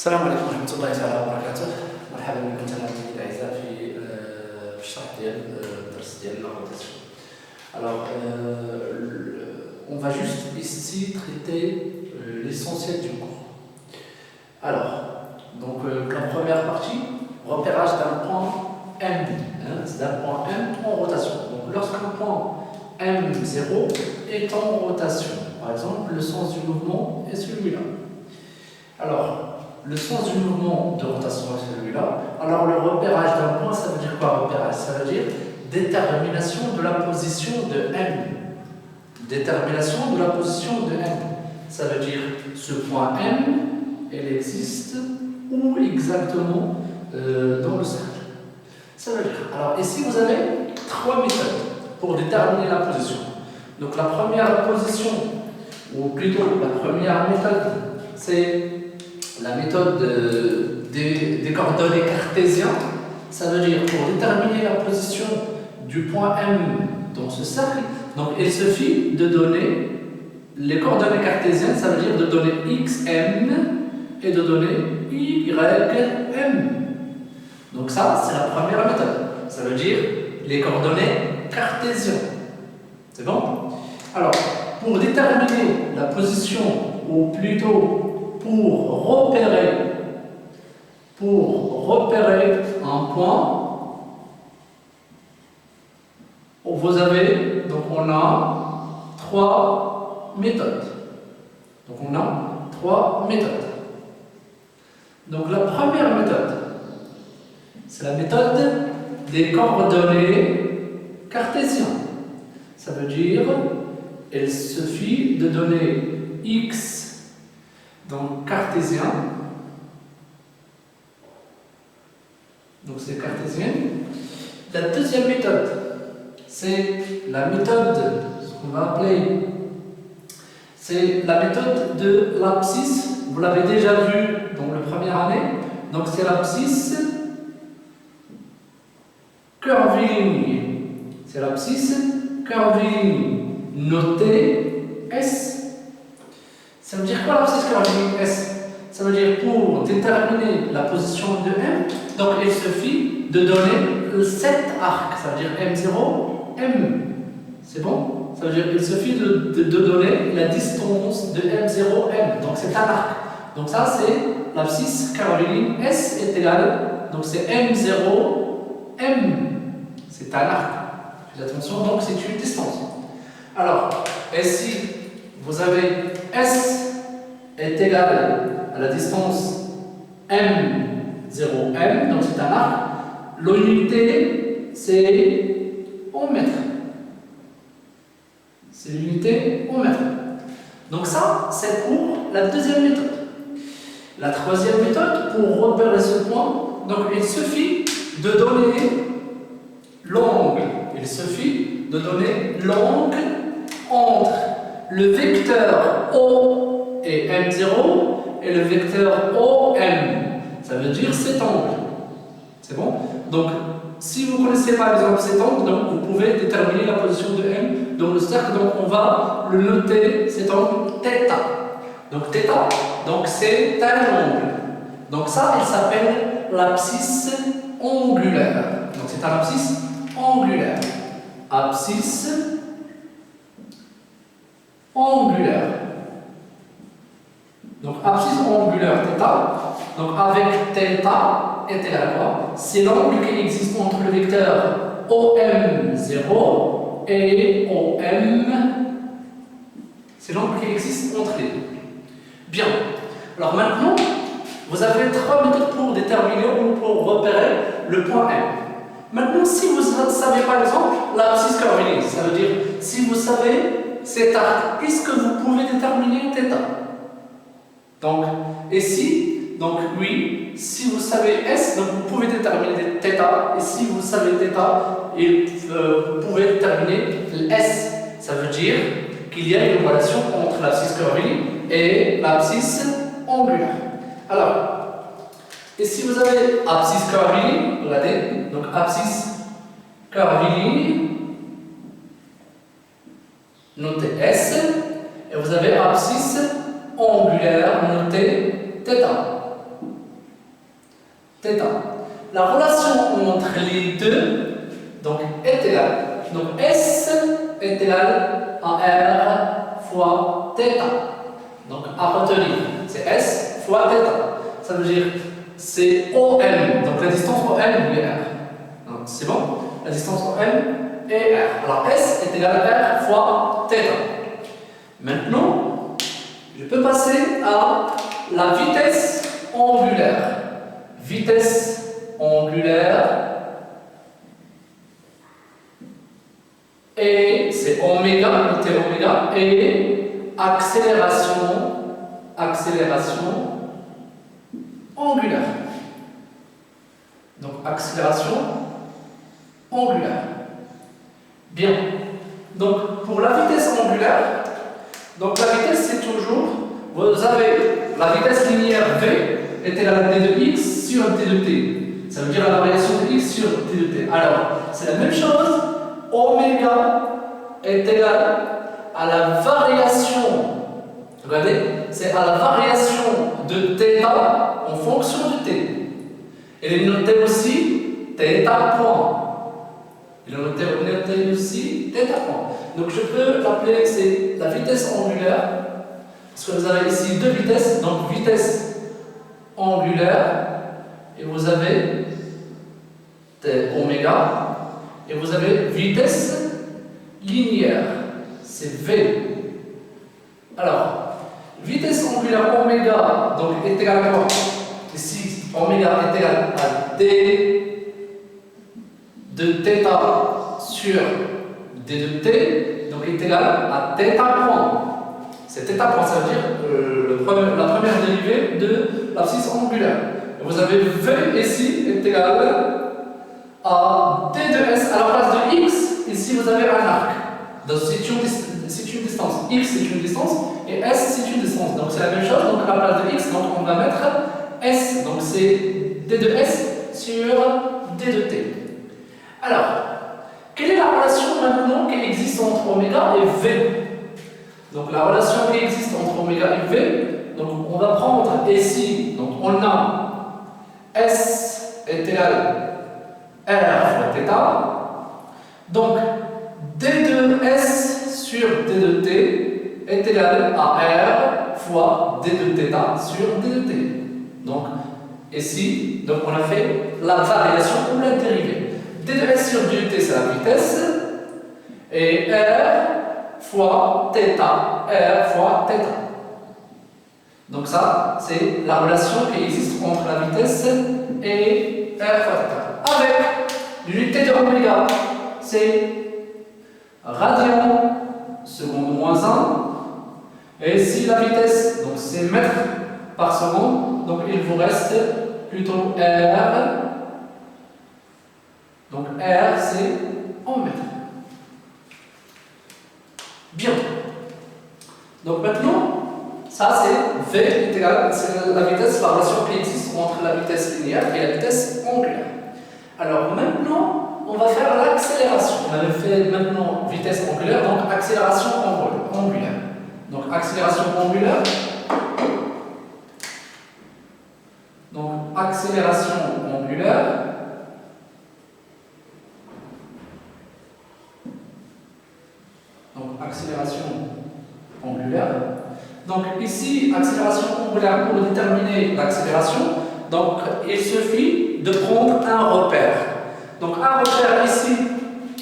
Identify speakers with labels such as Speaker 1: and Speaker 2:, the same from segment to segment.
Speaker 1: السلام عليكم ورحمة الله تعالى وبركاته. مرحبا بكم تلاميذي الأعزاء في الشرح ديال الدرس ديال la rotation. Alors, on va juste ici traiter l'essentiel du cours. Alors, donc la première partie, repérage d'un point M, c'est d'un point M en rotation. Donc lorsqu'un point M0 est en rotation, par exemple, le sens du mouvement est celui-là. Alors, le sens du mouvement de rotation est celui-là. Alors, le repérage d'un point, ça veut dire quoi repérage? Ça veut dire détermination de la position de M. Détermination de la position de M. Ça veut dire ce point M, elle existe où exactement dans le cercle. Ça veut dire, alors ici vous avez trois méthodes pour déterminer la position. Donc la première position, ou plutôt la première méthode, c'est la méthode des coordonnées cartésiennes. Ça veut dire pour déterminer la position du point M dans ce cercle, donc il suffit de donner les coordonnées cartésiennes, ça veut dire de donner xm et de donner ym. Donc ça, c'est la première méthode. Ça veut dire les coordonnées cartésiennes. C'est bon? Alors, pour déterminer la position, ou plutôt pour repérer un point, vous avez, donc on a trois méthodes. Donc la première méthode, c'est la méthode des coordonnées cartésiennes. Ça veut dire, il suffit de donner x, donc cartésien, donc c'est cartésien. La deuxième méthode, c'est la méthode, ce qu'on va appeler, c'est la méthode de l'abscisse. Vous l'avez déjà vu dans la première année. Donc c'est l'abscisse curviligne. C'est l'abscisse curviligne. Notez S. Ça veut dire quoi l'abscisse curviligne S? Ça veut dire pour déterminer la position de M, donc il suffit de donner 7 arcs. Ça veut dire M0, M. C'est bon? Ça veut dire qu'il suffit de donner la distance de M0, M. Donc c'est un arc. Donc ça c'est l'abscisse curviligne. S est égal, donc c'est M0, M. C'est un arc. Faites attention, donc c'est une distance. Alors, ici, vous avez S est égal à la distance M0M, donc c'est un arc. L'unité, c'est en mètres. C'est l'unité en mètres. Donc ça, c'est pour la deuxième méthode. La troisième méthode, pour repérer ce point, donc il suffit de donner l'angle. Il suffit de donner l'angle entre le vecteur O et M0 et le vecteur OM. Ça veut dire cet angle. C'est bon? Donc, si vous connaissez par exemple cet angle, donc vous pouvez déterminer la position de M dans le cercle. Donc, on va le noter, cet angle θ. Donc, θ, donc c'est un angle. Donc, ça, il s'appelle l'abscisse angulaire. Donc, c'est un abscisse angulaire. Abscisse angulaire. Donc, abscisse angulaire θ. Donc, avec θ est égal à quoi? C'est l'angle qui existe entre le vecteur OM0 et OM. C'est l'angle qui existe entre les deux. Bien. Alors maintenant, vous avez trois méthodes pour déterminer ou pour repérer le point M. Maintenant, si vous savez par exemple l'abscisse curviligne, ça veut dire si vous savez cet arc, est-ce que vous pouvez déterminer θ? Donc, ici, donc oui, si vous savez S, donc vous pouvez déterminer θ, et si vous savez θ, vous pouvez déterminer S. Ça veut dire qu'il y a une relation entre l'abscisse curviligne et l'abscisse angulaire. Alors, et si vous avez abscisse curviligne, regardez, donc abscisse curviligne, notez S, et vous avez abscisse angulaire, notez θ. θ. La relation entre les deux donc, est égale. Donc S est égal à R fois θ. Donc à retenir, c'est S fois θ. Ça veut dire c'est OM. Donc la distance OM lui est R. C'est bon? La distance OM est R. Alors S est égal à R fois θ. Maintenant, je peux passer à la vitesse angulaire. Vitesse angulaire. Et c'est oméga, unité oméga, et accélération angulaire. Donc accélération angulaire. Bien. Donc pour la vitesse angulaire, donc la vitesse c'est toujours, vous avez la vitesse linéaire V est égale à d de x sur d de t. Ça veut dire la variation de x sur d de t. Alors c'est la même chose. Oméga est égal à la variation, regardez, c'est à la variation de θ en fonction de t. Il est noté aussi θ point. Il est noté aussi θ point. Donc je peux l'appeler, c'est la vitesse angulaire, parce que vous avez ici deux vitesses, donc vitesse angulaire, et vous avez oméga. Et vous avez vitesse linéaire, c'est V. Alors, vitesse angulaire oméga donc, est égale à quoi? Ici, oméga est égal à d de θ sur d de t, donc est égal à θ point. C'est θ point, ça veut dire la première dérivée de l'abscisse angulaire. Et vous avez V ici est égal à d de s à la place de x, ici vous avez un arc. Donc c'est une distance. X c'est une distance et s c'est une distance. Donc c'est la même chose. Donc à la place de x, donc on va mettre s. Donc c'est d de s sur d de t. Alors, quelle est la relation maintenant qui existe entre oméga et v? Donc la relation qui existe entre oméga et v, donc on va prendre ici, donc on a s est égal R fois θ. Donc, d de S sur d de t est égal à R fois d de θ sur d de t. Donc, ici, donc on a fait la variation ou la dérivée. d de S sur d de t, c'est la vitesse. Et R fois θ. R fois θ. Donc ça, c'est la relation qui existe entre la vitesse et R fois θ. Avec l'unité de oméga, c'est radian seconde moins 1. Et si la vitesse, donc c'est mètres par seconde, donc il vous reste plutôt R. Donc R, c'est en mètres. Bien. Donc maintenant, ça c'est V est égal, c'est la vitesse, la relation qui existe entre la vitesse linéaire et la vitesse angulaire. Alors maintenant, on va faire l'accélération. On avait fait maintenant vitesse angulaire, donc accélération angulaire. Donc accélération angulaire. Donc accélération angulaire. Donc accélération angulaire. Donc ici, accélération angulaire, pour déterminer l'accélération, donc il suffit de prendre un repère. Donc un repère ici,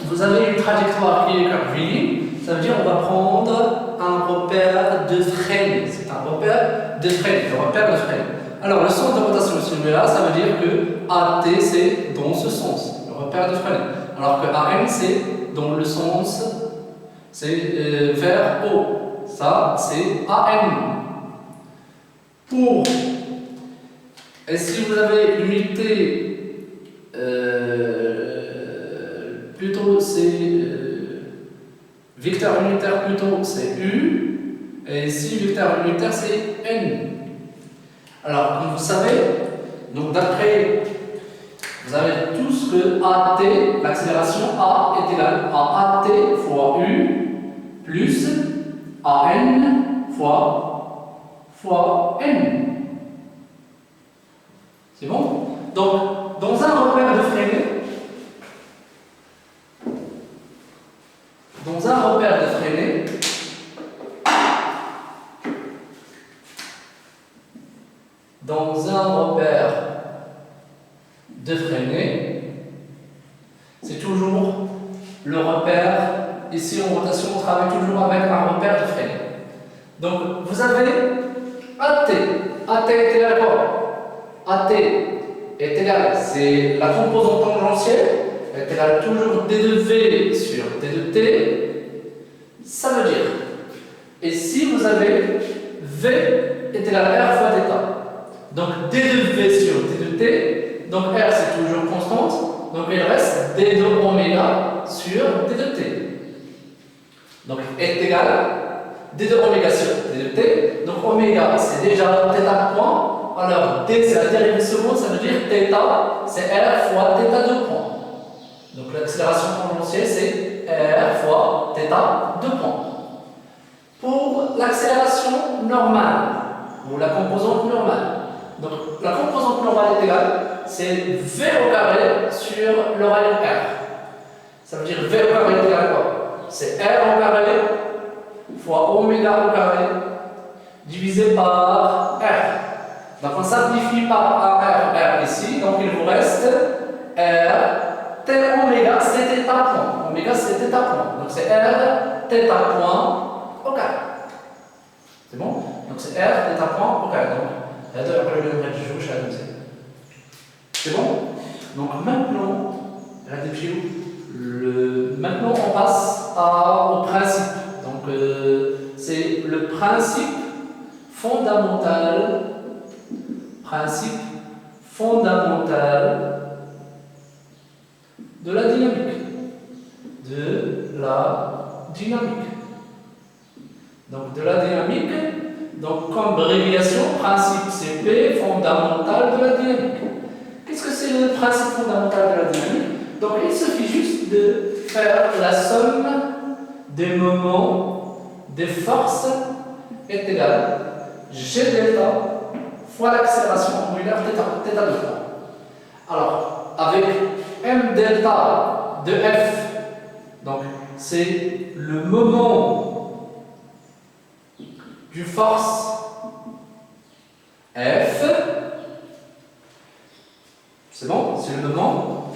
Speaker 1: vous avez une trajectoire qui est curviligne, ça veut dire qu'on va prendre un repère de frein. C'est un repère de frein, le repère de frein. Alors le sens de rotation de celui-là, ça veut dire que AT c'est dans ce sens, le repère de frein. Alors que AM c'est dans le sens, c'est vers haut. Ça, c'est AM. Pour. Et si vous avez l'unité, plutôt c'est. Vecteur unitaire, plutôt c'est U. Et ici, vecteur unitaire, c'est N. Alors, comme vous savez, donc d'après. Vous avez tous que AT, l'accélération A est égale à AT fois U plus AN fois N. C'est bon? Donc, dans un repère de freinée, dans un repère de freinée, c'est toujours le repère. Ici en rotation, on travaille toujours avec un repère de freinée. Donc vous avez AT. AT est égal à quoi? AT est égal, c'est la composante tangentielle, est égale toujours D de V sur D de T. Ça veut dire, et si vous avez V est égal à R fois θ. Donc D de V sur D de T, donc R c'est toujours constante, donc il reste D de oméga sur D de T. Donc est égal D de oméga sur D de T, donc oméga c'est déjà θ point, alors D c'est la dérivée seconde, ça veut dire θ c'est R fois θ de point. Donc l'accélération tangentielle c'est R fois θ de point. Pour l'accélération normale, ou la composante normale, donc la composante normale est égale, c'est V au carré sur le rayon R. Ça veut dire V au carré est égal à quoi? C'est R au carré fois oméga au carré divisé par R. Donc on simplifie par R ici, donc il vous reste R, T oméga c'est θ point. Oméga c'est θ point. Donc c'est R, θ point au carré. C'est bon? Donc c'est R, θ point au carré. Donc c'est bon? Donc maintenant, maintenant on passe au principe. Donc c'est le principe fondamental de la dynamique. Donc de la dynamique, donc comme abréviation, principe CP fondamental de la dynamique. Qu'est-ce que c'est le principe fondamental de la dynamique? Donc il suffit juste de faire la somme des moments des forces est égale G delta fois l'accélération angulaire θ de point. Alors avec M delta de F, donc c'est le moment du force F. C'est bon? C'est le moment.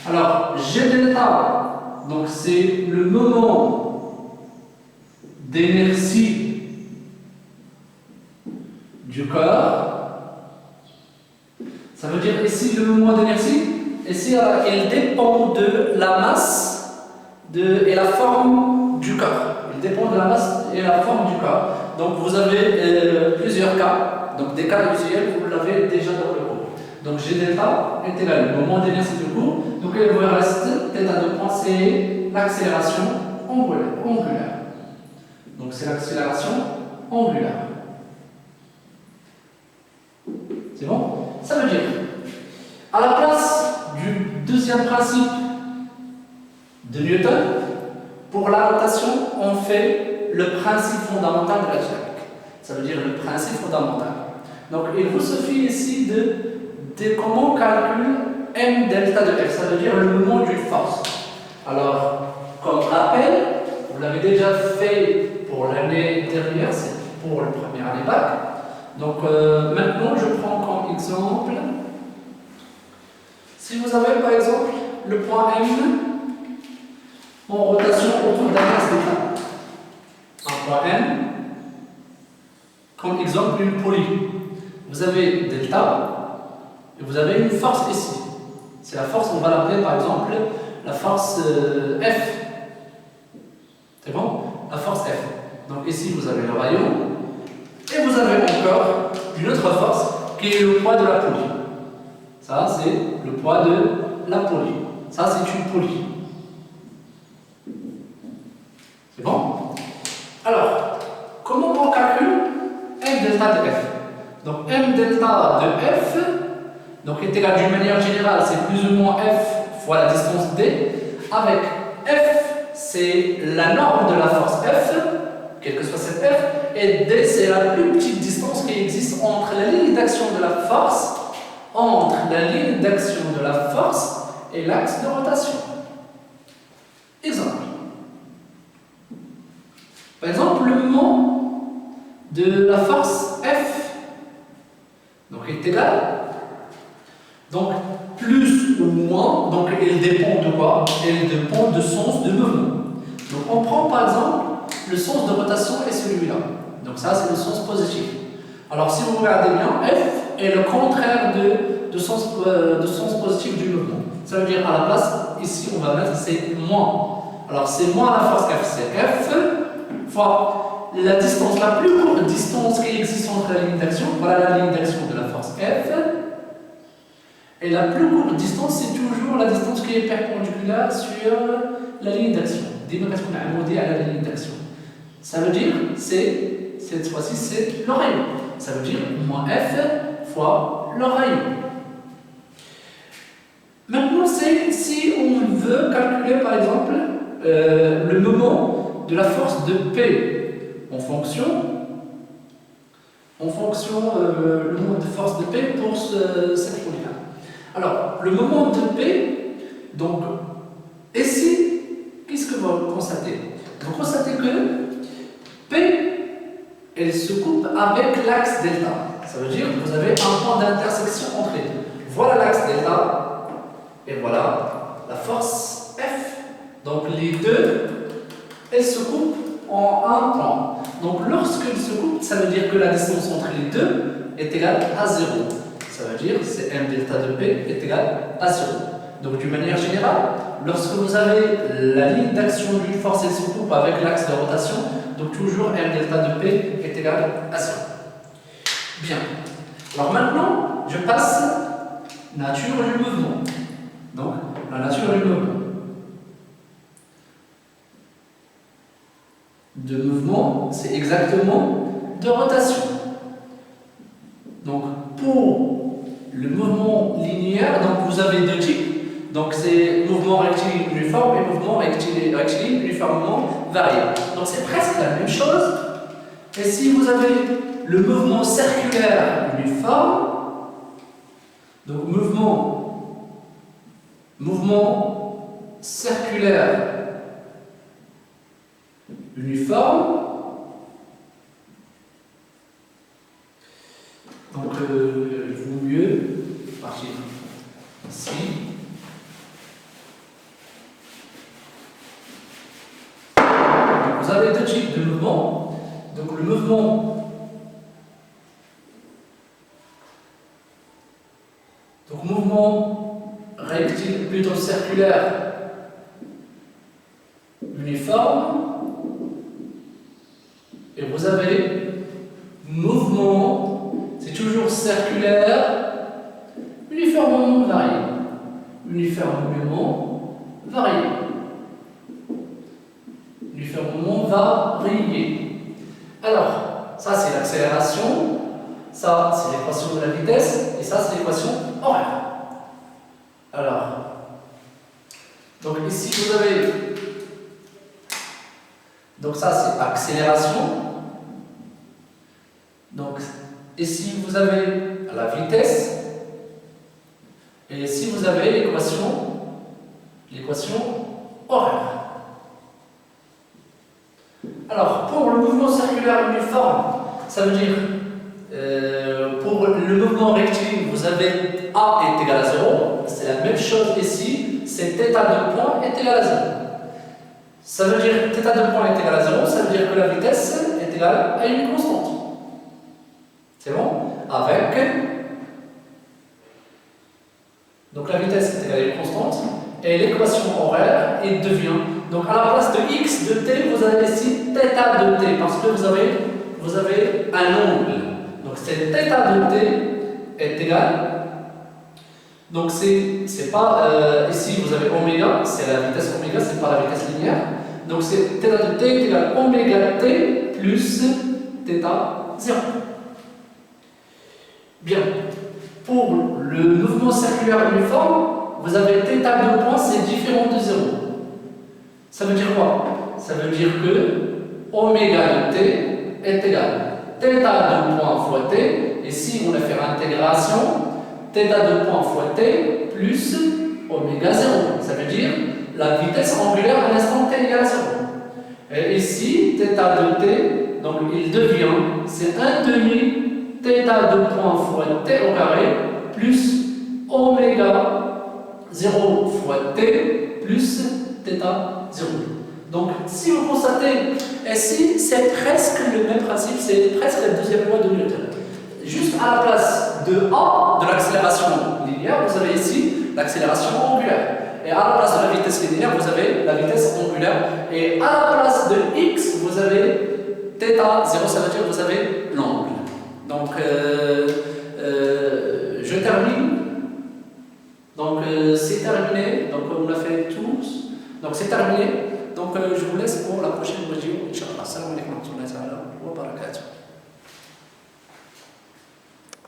Speaker 1: Alors, G delta, donc c'est le moment d'inertie du corps. Ça veut dire ici le moment d'inertie. Ici, il dépend de la masse et la forme du corps. Il dépend de la masse et la forme du corps. Donc vous avez plusieurs cas. Donc des cas usuels, vous l'avez déjà dans le cours. Donc G delta est égal au moment d'inertie du cours. Donc il vous reste θ de point, c'est l'accélération angulaire. Donc c'est l'accélération angulaire. C'est bon? Ça veut dire, à la place du deuxième principe de Newton, pour la rotation, on fait le principe fondamental de la dynamique. Ça veut dire le principe fondamental. Donc il vous suffit ici de comment on calcule M delta de F, ça veut dire le moment d'une force. Alors, comme rappel, vous l'avez déjà fait pour l'année dernière, c'est pour la première année bac. Donc maintenant, je prends comme exemple, si vous avez par exemple le point M en rotation autour d'un axe d'état. Un point M, comme exemple une poulie. Vous avez delta et vous avez une force ici. C'est la force, on va l'appeler par exemple la force F. C'est bon? La force F. Donc ici vous avez le rayon et vous avez encore une autre force qui est le poids de la poulie. Ça c'est le poids de la poulie. Ça c'est une poulie. C'est bon? Alors, comment on calcule M delta de F? Donc M delta de F donc est égal d'une manière générale, c'est plus ou moins F fois la distance D, avec F c'est la norme de la force F, quelle que soit cette F, et D c'est la plus petite distance qui existe entre la ligne d'action de la force entre la ligne d'action de la force et l'axe de rotation. Exemple. Par exemple, le moment de la force F donc, est égal. Donc, plus ou moins, donc elle dépend de quoi? Elle dépend du sens de mouvement. Donc, on prend par exemple le sens de rotation est celui-là. Donc, ça, c'est le sens positif. Alors, si vous regardez bien, F est le contraire de sens positif du mouvement. Ça veut dire à la place, ici, on va mettre c'est moins. Alors, c'est moins la force F, c'est F fois la distance, la plus courte distance qui existe entre la ligne d'action. Voilà la ligne d'action de la force F. Et la plus courte distance, c'est toujours la distance qui est perpendiculaire sur la ligne d'action. Dis-moi qu'est-ce qu'on a amendé à la ligne d'action. Ça veut dire, cette fois-ci, c'est le rayon. Ça veut dire moins F fois le rayon. Maintenant, c'est si on veut calculer, par exemple, le moment de la force de P en fonction le moment de force de P pour cette folie-là. Alors, le moment de P, donc, ici, qu'est-ce que vous constatez? Vous constatez que P, elle se coupe avec l'axe delta. Ça veut dire que vous avez un point d'intersection entre les deux. Voilà l'axe delta, et voilà la force F. Donc, les deux, elles se coupent en un plan. Donc, lorsqu'elles se coupent, ça veut dire que la distance entre les deux est égale à 0. Ça veut dire que c'est M delta de P est égal à 0. Donc, d'une manière générale, lorsque vous avez la ligne d'action d'une force, elle se coupe avec l'axe de rotation, donc toujours M delta de P est égal à 0. Bien. Alors maintenant, je passe nature du mouvement. Donc, la nature du mouvement. De mouvement, c'est exactement de rotation. Donc, pour le mouvement linéaire, donc vous avez deux types. Donc, c'est mouvement rectiligne uniforme et mouvement rectiligne uniformément varié. Donc, c'est presque la même chose. Et si vous avez le mouvement circulaire uniforme, donc mouvement circulaire uniforme, donc il vaut mieux partir ici. Vous avez deux types de mouvements. Donc le mouvement rectiligne, plutôt circulaire uniforme. Et vous avez mouvement, c'est toujours circulaire, uniformément varié. Uniformément varié. Uniformément varié. Alors, ça c'est l'accélération, ça c'est l'équation de la vitesse, et ça c'est l'équation horaire. Alors, donc ici vous avez, donc ça c'est accélération. Donc, ici vous avez la vitesse, et ici vous avez l'équation horaire. Alors, pour le mouvement circulaire uniforme, ça veut dire, pour le mouvement rectiligne, vous avez A est égal à 0, c'est la même chose ici, c'est θ de point est égal à 0. Ça veut dire θ de point est égal à 0, ça veut dire que la vitesse est égale à une constante. C'est bon? Avec. Donc la vitesse est égale à une constante. Et l'équation horaire, elle devient. Donc à la place de x de t, vous avez ici θ de t. Parce que vous avez un angle. Donc c'est θ de t est égal. Donc c'est pas. Ici vous avez oméga, c'est la vitesse oméga, c'est pas la vitesse linéaire. Donc c'est θ de t est égal à oméga t plus θ0. Bien. Pour le mouvement circulaire uniforme, vous avez θ de point, c'est différent de 0. Ça veut dire quoi? Ça veut dire que oméga de t est égal à θ de point fois t. Et si on a fait l'intégration, θ de point fois t plus oméga 0. Ça veut dire la vitesse angulaire à l'instant t égale à 0. Et ici, θ de t, donc il devient, c'est 1 demi θ de point fois t au carré plus oméga 0 fois t plus θ 0. Donc, si vous constatez, ici, c'est presque le même principe, c'est presque la deuxième loi de Newton. Juste à la place de A, de l'accélération linéaire, vous avez ici l'accélération angulaire. Et à la place de la vitesse linéaire, vous avez la vitesse angulaire. Et à la place de x, vous avez θ 0, ça veut dire que vous avez l'angle. Donc, je termine. Donc, c'est terminé. Donc, on l'a fait tous. Donc, c'est terminé.